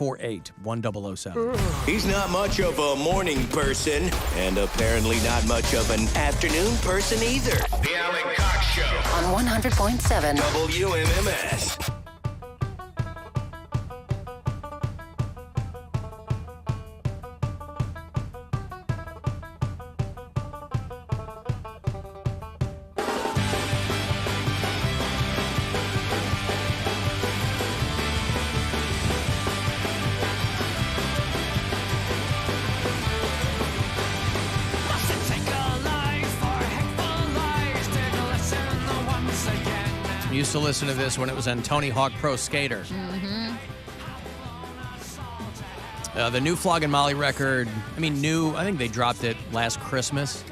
848-1007. He's not much of a morning person, and apparently not much of an afternoon person either. The Alan Cox Show on 100.7 WMMS. Used to listen to this when it was on Tony Hawk Pro Skater. Mm-hmm. The new Flog and Molly record, I think they dropped it last Christmas,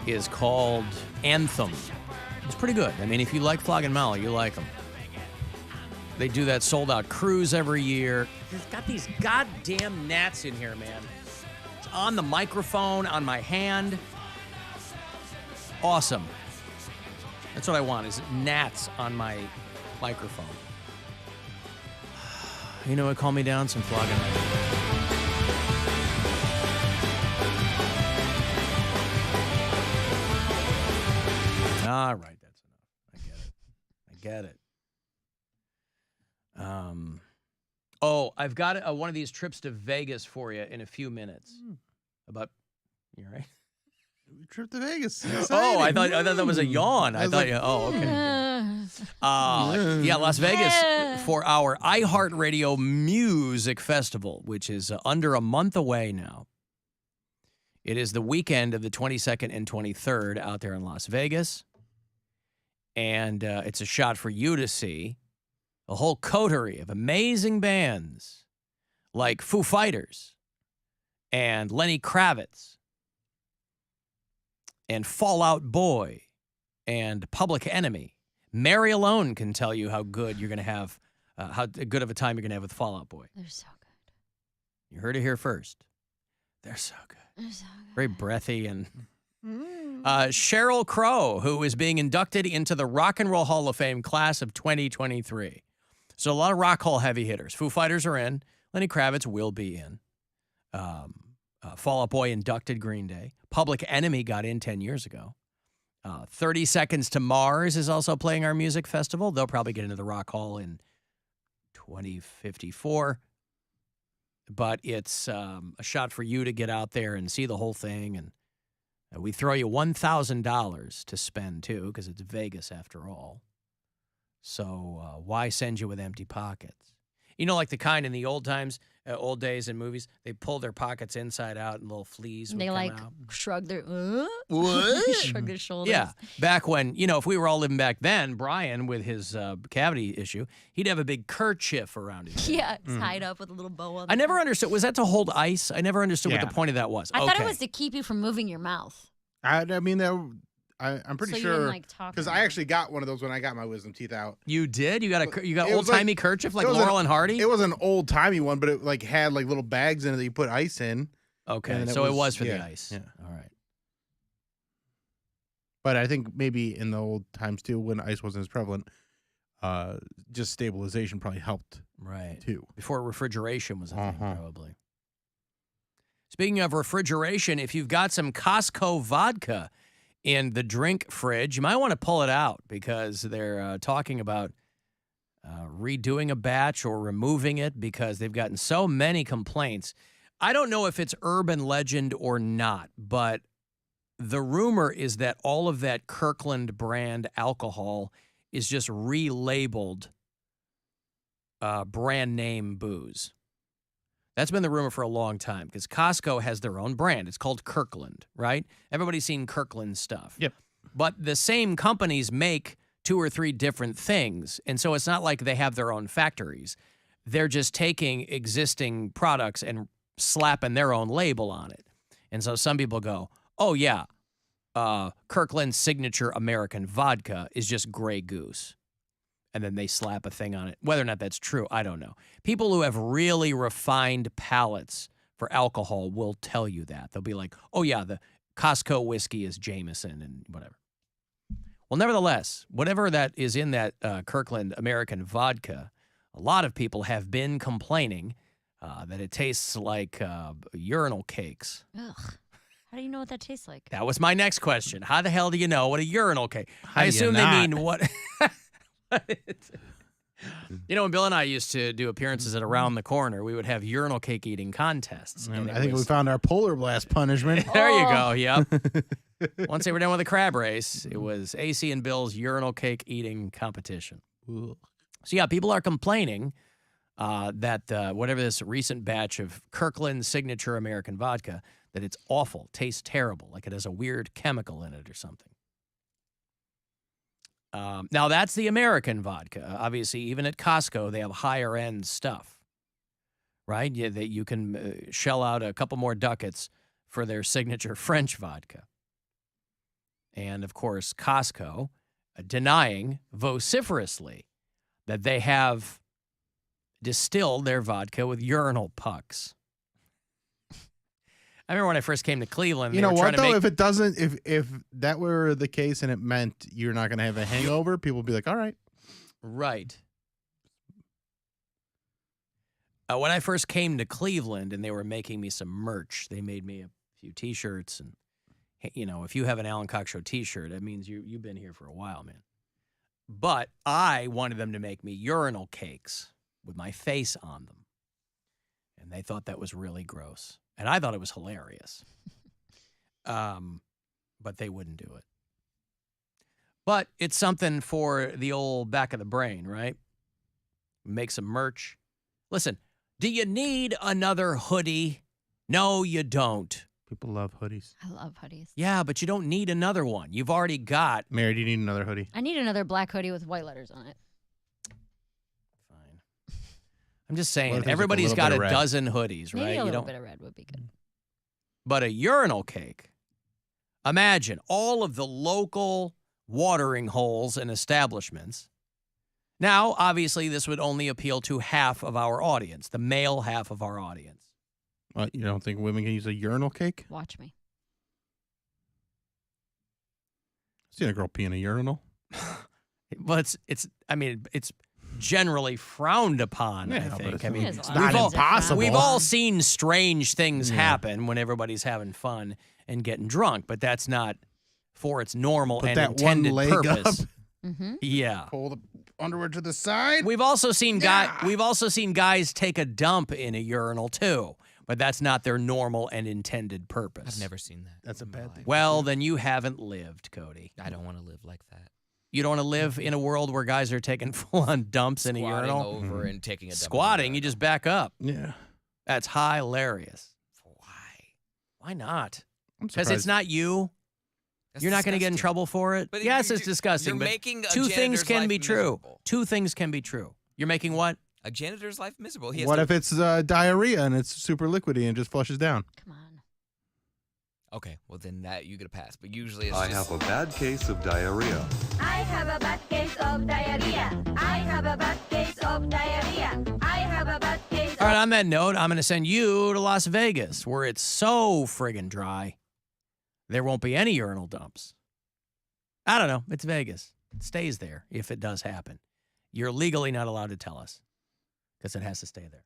is called Anthem. It's pretty good. If you like Flog and Molly, you like them. They do that sold-out cruise every year. It's got these goddamn gnats in here, man. It's on the microphone, on my hand. Awesome. That's what I want, is gnats on my microphone. You know what? Calm me down, some flogging. All right, that's enough. I get it. I've got one of these trips to Vegas for you in a few minutes. You all right? Trip to Vegas. Oh, I thought that was a yawn. Okay. Las Vegas for our iHeartRadio Music Festival, which is under a month away now. It is the weekend of the 22nd and 23rd out there in Las Vegas. And it's a shot for you to see a whole coterie of amazing bands like Foo Fighters and Lenny Kravitz and Fall Out Boy, and Public Enemy. Mary alone can tell you how good you're going to have, how good of a time you're going to have with Fall Out Boy. They're so good. You heard it here first. They're so good. They're so good. Very breathy. And Sheryl Crow, who is being inducted into the Rock and Roll Hall of Fame class of 2023. So a lot of Rock Hall heavy hitters. Foo Fighters are in. Lenny Kravitz will be in. Fall Out Boy inducted Green Day. Public Enemy got in 10 years ago. 30 Seconds to Mars is also playing our music festival. They'll probably get into the Rock Hall in 2054. But it's a shot for you to get out there and see the whole thing. And we throw you $1,000 to spend, too, because it's Vegas after all. So why send you with empty pockets? You know, like the kind in the old times, old days in movies, they pull their pockets inside out and little fleas would come out. Shrug their shrug their shoulders. Yeah, back when, if we were all living back then, Brian, with his cavity issue, he'd have a big kerchief around his head. Yeah, tied up with a little bow on I never understood. Was that to hold ice? I never understood what the point of that was. I thought it was to keep you from moving your mouth. I'm pretty so sure because I actually got one of those when I got my wisdom teeth out. You did? You got old timey kerchief like Laurel and Hardy? It was an old timey one, but it had little bags in it that you put ice in. Okay, so it was for the ice. Yeah. All right. But I think maybe in the old times too, when ice wasn't as prevalent, just stabilization probably helped. Right. Too. Before refrigeration was a thing, probably. Speaking of refrigeration, if you've got some Costco vodka in the drink fridge, you might want to pull it out because they're talking about redoing a batch or removing it because they've gotten so many complaints. I don't know if it's urban legend or not, but the rumor is that all of that Kirkland brand alcohol is just relabeled brand name booze. That's been the rumor for a long time because Costco has their own brand. It's called Kirkland, right? Everybody's seen Kirkland stuff. Yep. But the same companies make 2 or 3 different things. And so it's not like they have their own factories. They're just taking existing products and slapping their own label on it. And so some people go, oh, yeah, Kirkland's signature American vodka is just Grey Goose. And then they slap a thing on it. Whether or not that's true, I don't know. People who have really refined palates for alcohol will tell you that. They'll be like, oh, yeah, the Costco whiskey is Jameson and whatever. Well, nevertheless, whatever that is in that Kirkland American vodka, a lot of people have been complaining that it tastes like urinal cakes. Ugh. How do you know what that tastes like? That was my next question. How the hell do you know what a urinal cake? I do you assume they not? mean what? You know, when Bill and I used to do appearances at Around the Corner, we would have urinal cake eating contests. and I it think we was- found our polar blast punishment. There you go. Yep. Once they were done with the crab race, it was AC and Bill's urinal cake eating competition. Ugh. So yeah, people are complaining that whatever this recent batch of Kirkland Signature American vodka, that it's awful, tastes terrible, like it has a weird chemical in it or something. Now that's the American vodka. Obviously, even at Costco, they have higher end stuff, right? Yeah, that you can shell out a couple more ducats for their signature French vodka. And of course, Costco denying vociferously that they have distilled their vodka with urinal pucks. I remember when I first came to Cleveland. You they know were trying what to though? make- If it doesn't, if that were the case and it meant you're not going to have a hangover, people would be like, "All right." Right. When I first came to Cleveland and they were making me some merch, they made me a few T-shirts. And, you know, if you have an Alan Cox Show T-shirt, that means you've been here for a while, man. But I wanted them to make me urinal cakes with my face on them. And they thought that was really gross. And I thought it was hilarious. But they wouldn't do it. But it's something for the old back of the brain, right? Make some merch. Listen, do you need another hoodie? No, you don't. People love hoodies. I love hoodies. Yeah, but you don't need another one. You've already got. Mary, do you need another hoodie? I need another black hoodie with white letters on it. Fine. I'm just What saying, if there's, like, a everybody's little got bit a of red? dozen hoodies, Maybe right? a You little don't. bit of red would be good. But a urinal cake. Imagine all of the local watering holes and establishments. Now, obviously, this would only appeal to half of our audience, the male half of our audience. You don't think women can use a urinal cake? Watch me. I've seen a girl pee in a urinal. But it's generally frowned upon, Yeah, I but think. it's I mean, There's a lot not of things that impossible. frown we've upon. all seen strange things Yeah. happen when everybody's having fun and getting drunk, but that's not for its normal Put and that one intended leg purpose. up. Mm-hmm. Yeah. Pull the underwear to the side. We've also seen Yeah. we've also seen guys take a dump in a urinal too, but that's not their normal and intended purpose. I've never seen that. That's a in my bad life. thing. Well, then you haven't lived, Cody. I don't want to live like that. You don't want to live in a world where guys are taking full-on dumps in a Squatting urinal. over and taking a dump in the Squatting, you just back up. Yeah. That's hilarious. Why? Why not? I'm Because surprised. it's not you. That's You're not going to get in disgusting. trouble for it. But Yes, you- it's disgusting. You're But making a two things janitor's can life be true. miserable. Two things can be true. You're making what? A janitor's life miserable. He has What to- if it's diarrhea and it's super liquidy and just flushes down? Come on. Okay, well then that you get a pass. But usually it's I just have a bad case of diarrhea. I have a bad case of diarrhea. I have a bad case of diarrhea. I have a bad case All right, of... on that note, I'm going to send you to Las Vegas where it's so friggin' dry. There won't be any urinal dumps. I don't know. It's Vegas. It stays there if it does happen. You're legally not allowed to tell us because it has to stay there.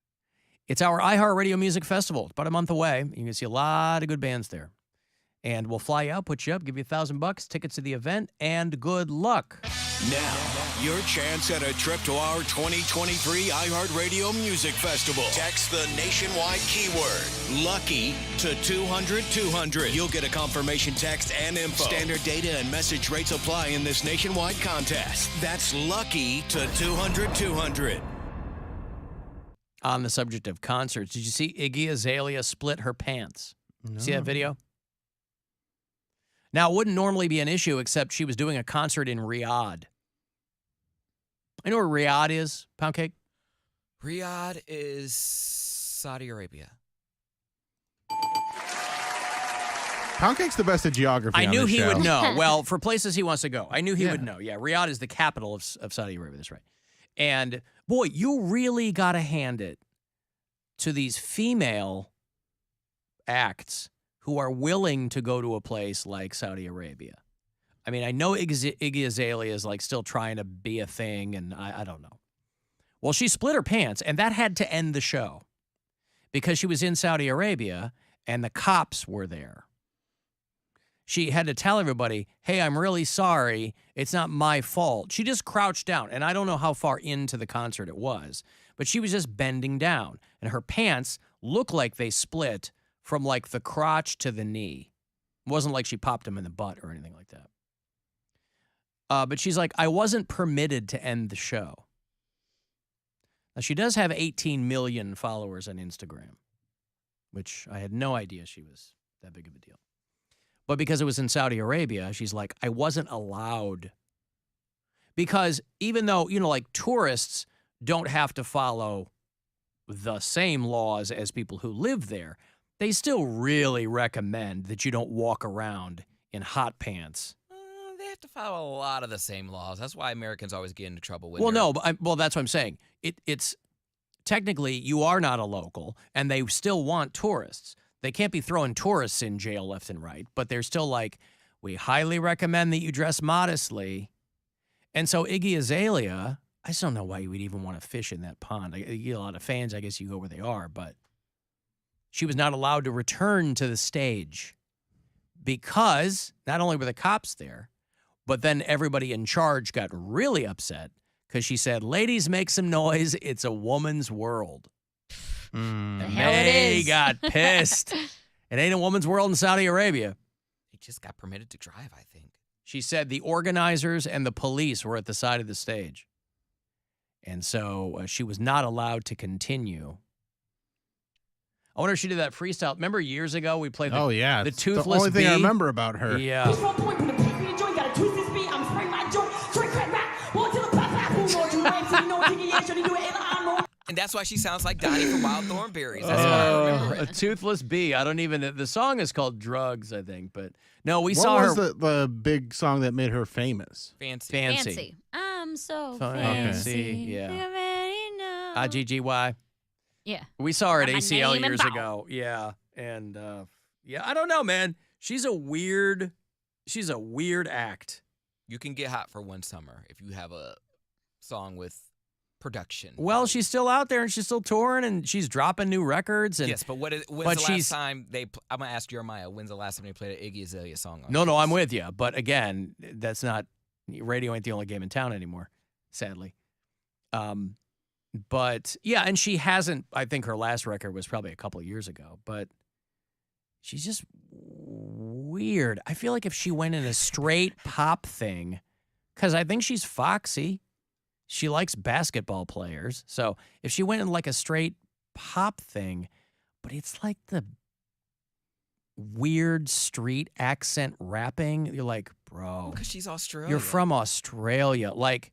It's our iHeartRadio Music Festival. It's about a month away. You can see a lot of good bands there. And we'll fly you out, put you up, give you $1,000, tickets to the event, and good luck. Now, your chance at a trip to our 2023 iHeartRadio Music Festival. Text the nationwide keyword LUCKY to 200-200. You'll get a confirmation text and info. Standard data and message rates apply in this nationwide contest. That's LUCKY to 200-200. On the subject of concerts, did you see Iggy Azalea split her pants? See that video? Now, it wouldn't normally be an issue, except she was doing a concert in Riyadh. I know where Riyadh is, Poundcake? Riyadh is Saudi Arabia. Poundcake's the best at geography. I on knew this he show. would know. Well, for places he wants to go, I knew he Yeah. would know. Yeah, Riyadh is the capital of Saudi Arabia. That's right. And boy, you really got to hand it to these female acts who are willing to go to a place like Saudi Arabia. I mean, I know Iggy Azalea is like still trying to be a thing, and I don't know. Well, she split her pants, and that had to end the show because she was in Saudi Arabia and the cops were there. She had to tell everybody, hey, I'm really sorry. It's not my fault. She just crouched down, and I don't know how far into the concert it was, but she was just bending down, and her pants looked like they split from like the crotch to the knee. It wasn't like she popped them in the butt or anything like that. But she's like, I wasn't permitted to end the show. Now, she does have 18 million followers on Instagram, which I had no idea she was that big of a deal. But because it was in Saudi Arabia, she's like, I wasn't allowed. Because even though, like tourists don't have to follow the same laws as people who live there, they still really recommend that you don't walk around in hot pants. They have to follow a lot of the same laws. That's why Americans always get into trouble with. Well, no, but that's what I'm saying. It's technically you are not a local, and they still want tourists. They can't be throwing tourists in jail left and right, but they're still like, we highly recommend that you dress modestly. And so Iggy Azalea, I just don't know why you would even want to fish in that pond. You get a lot of fans. I guess you go where they are, but she was not allowed to return to the stage because not only were the cops there, but then everybody in charge got really upset because she said, ladies, make some noise. It's a woman's world. The hell it They is. got pissed. It ain't a woman's world in Saudi Arabia. He just got permitted to drive, I think. She said the organizers and the police were at the side of the stage. And so she was not allowed to continue. I wonder if she did that freestyle. Remember years ago we played the, yeah. the It's Toothless the only thing I Bee? remember about her. Yeah. And that's why she sounds like Donnie from Wild Thornberries. That's why I remember A it. Toothless Bee. I don't even, the song is called Drugs, I think. But no, we What saw was her. the big song that made her famous? Fancy. Fancy. I'm so Fancy, fancy. yeah. You already know. IGGY. Yeah. We saw her at My ACL name and years bow. ago. Yeah. And yeah, I don't know, man. She's a weird act. You can get hot for one summer if you have a song with production. Well, she's still out there and she's still touring and she's dropping new records. And Yes, but when's but the last she's- time they? I'm gonna ask Jeremiah. When's the last time they played an Iggy Azalea song? On no, I'm Kiss? with you. But again, that's not radio ain't the only game in town anymore, sadly. But yeah, and she hasn't. I think her last record was probably a couple of years ago. But she's just weird. I feel like if she went in a straight pop thing, because I think she's foxy. She likes basketball players. So if she went in like a straight pop thing, but it's like the weird street accent rapping, you're like, bro, Because she's Australian. you're from Australia. Like,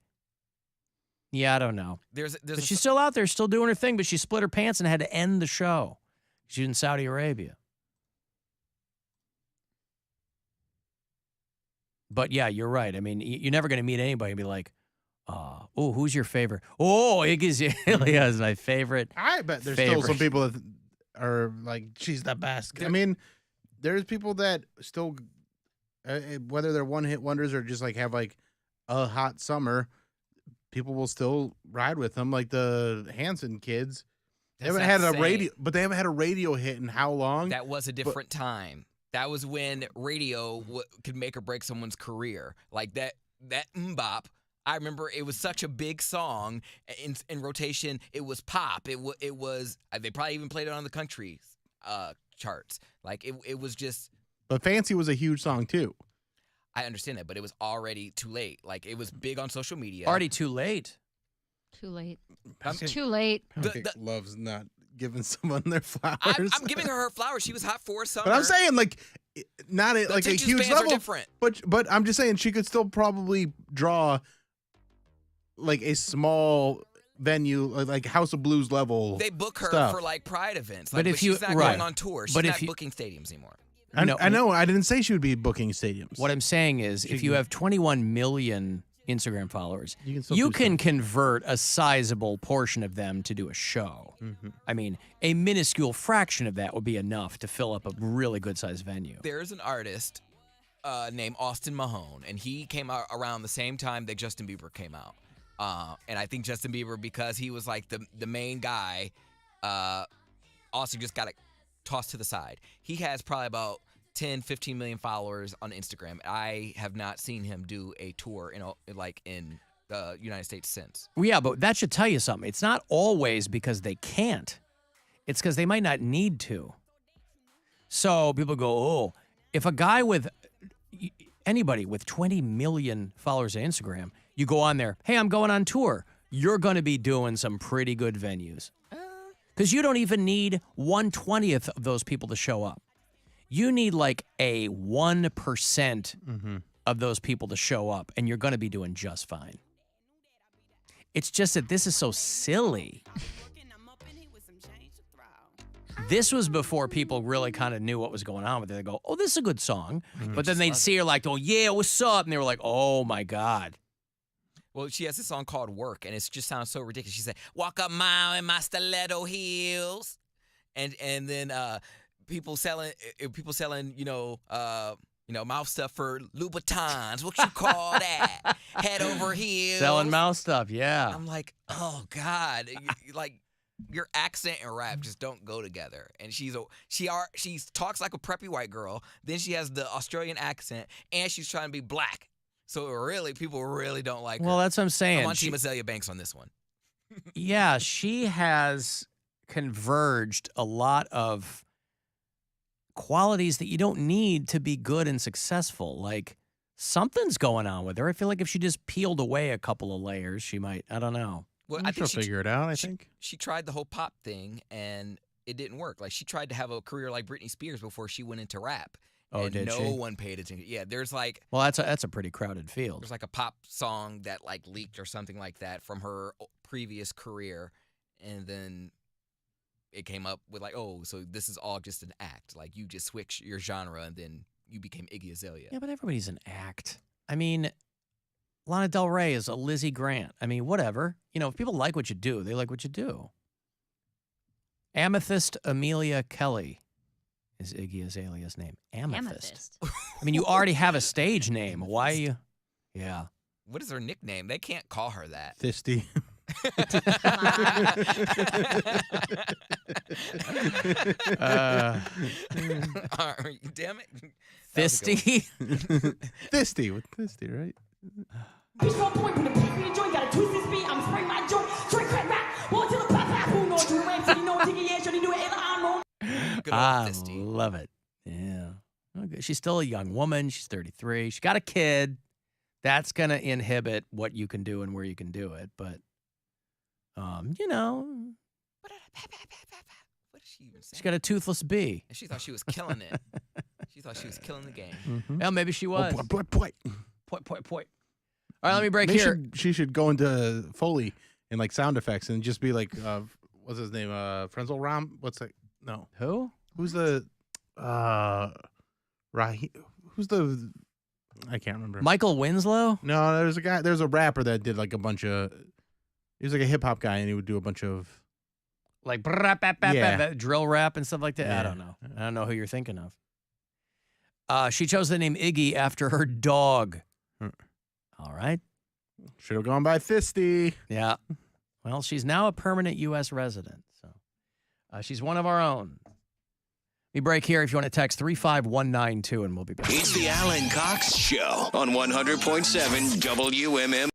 yeah, I don't know. There's But a she's still out there, still doing her thing, but she split her pants and had to end the show. She's in Saudi Arabia. But yeah, you're right. I mean, you're never going to meet anybody and be like, oh, who's your favorite? Oh, Iggy Azalea is my favorite. I bet there's still some Favorite. people that are like, she's the best. I mean, there's people that still, whether they're one-hit wonders or just like have like a hot summer, people will still ride with them. Like the Hanson kids, they That's haven't had not a saying- radio, but they haven't had a radio hit in how long? That was a different time. That was when radio could make or break someone's career. Like that mbop. I remember it was such a big song in rotation. It was pop. It was. They probably even played it on the country charts. Like it was just. But Fancy was a huge song too. I understand that, but it was already too late. Like it was big on social media. Already too late. Too late. Poundcake- Too late. Poundcake the- loves not giving someone their flowers. I'm giving her flowers. She was hot for a summer. But I'm saying like not at The like a attention huge spans are level. different. But I'm just saying she could still probably draw like a small venue, like House of Blues level. They book her stuff. for like pride events. But Like, if you- she's not right. going on tour. She's But if not you- booking stadiums anymore. I No, know. I didn't say she would be booking stadiums. What I'm saying is, if you can- have 21 million Instagram followers, You can still you do can convert a sizable portion of them to do a show. I mean, a minuscule fraction of that would be enough to fill up a really good-sized venue. There's an artist named Austin Mahone, and he came out around the same time that Justin Bieber came out. And I think Justin Bieber, because he was like the main guy, also just got tossed to the side. He has probably about 10, 15 million followers on Instagram. I have not seen him do a tour in the United States since. Well, yeah, but that should tell you something. It's not always because they can't. It's because they might not need to. So people go, oh, if a guy with anybody with 20 million followers on Instagram, you go on there, hey, I'm going on tour. You're going to be doing some pretty good venues. Because you don't even need 1/20th of those people to show up. You need like a 1% of those people to show up, and you're going to be doing just fine. It's just that this is so silly. This was before people really kind of knew what was going on with it. They go, oh, this is a good song. But then they'd see her like, oh, yeah, what's up? And they were like, oh, my God. Well, she has a song called Work, and it just sounds so ridiculous. She said, walk a mile in my stiletto heels. And then people selling, mouth stuff for Louboutins. What you call that? Head over heels. Selling mouth stuff, yeah. I'm like, oh, God. Like, your accent and rap just don't go together. And she talks like a preppy white girl. Then she has the Australian accent, and she's trying to be black. So really, people really don't like her. Well, that's what I'm saying. I'm on Team Azalea Banks on this one. Yeah, she has converged a lot of qualities that you don't need to be good and successful. Like, something's going on with her. I feel like if she just peeled away a couple of layers, she might, I don't know. Well, I think she'll figure it out, I think. She tried the whole pop thing, and it didn't work. Like, she tried to have a career like Britney Spears before she went into rap. Oh, and did no she? one paid attention. Yeah, there's like... Well, that's a pretty crowded field. There's like a pop song that like leaked or something like that from her previous career, and then it came up with like, oh, so this is all just an act. Like, you just switch your genre, and then you became Iggy Azalea. Yeah, but everybody's an act. I mean, Lana Del Rey is a Lizzie Grant. I mean, whatever. You know, if people like what you do, they like what you do. Amethyst Amelia Kelly is Iggy Azalea's name. Amethyst. I mean, you already have a stage name. Why are you? Yeah. What is her nickname? They can't call her that. Thisty. Damn it. Fisty. Thisty with Thisty, right? He's on point with a beat me the joint, gotta twist this beat, I'm spraying my joint, straight crack rap, one to the pop pop, who knows you the rap, so you know Tiggy, yeah, should he do it, I know. Good old I Fisty. love it. Yeah. Okay. She's still a young woman. She's 33. She got a kid. That's going to inhibit what you can do and where you can do it. But, you know. What is she even saying? She's got a toothless bee. And she thought she was killing it. She thought she was killing the game. Mm-hmm. Well, maybe she was. Oh, boy. Point. All right, let me break Maybe here. She should go into Foley and like sound effects and just be like, what's his name? Frenzel Ram? What's that? No. Who? Who's the who's the I can't remember. Michael Winslow? No, there's a rapper that did like a bunch of, he was like a hip hop guy and he would do a bunch of Like that drill rap and stuff like that? Yeah. I don't know. I don't know who you're thinking of. She chose the name Iggy after her dog. All right. Should have gone by Thisty. Yeah. Well, she's now a permanent U.S. resident. So she's one of our own. We break here. If you want to text 35192, and we'll be back. It's the Alan Cox Show on 100.7 WMMS.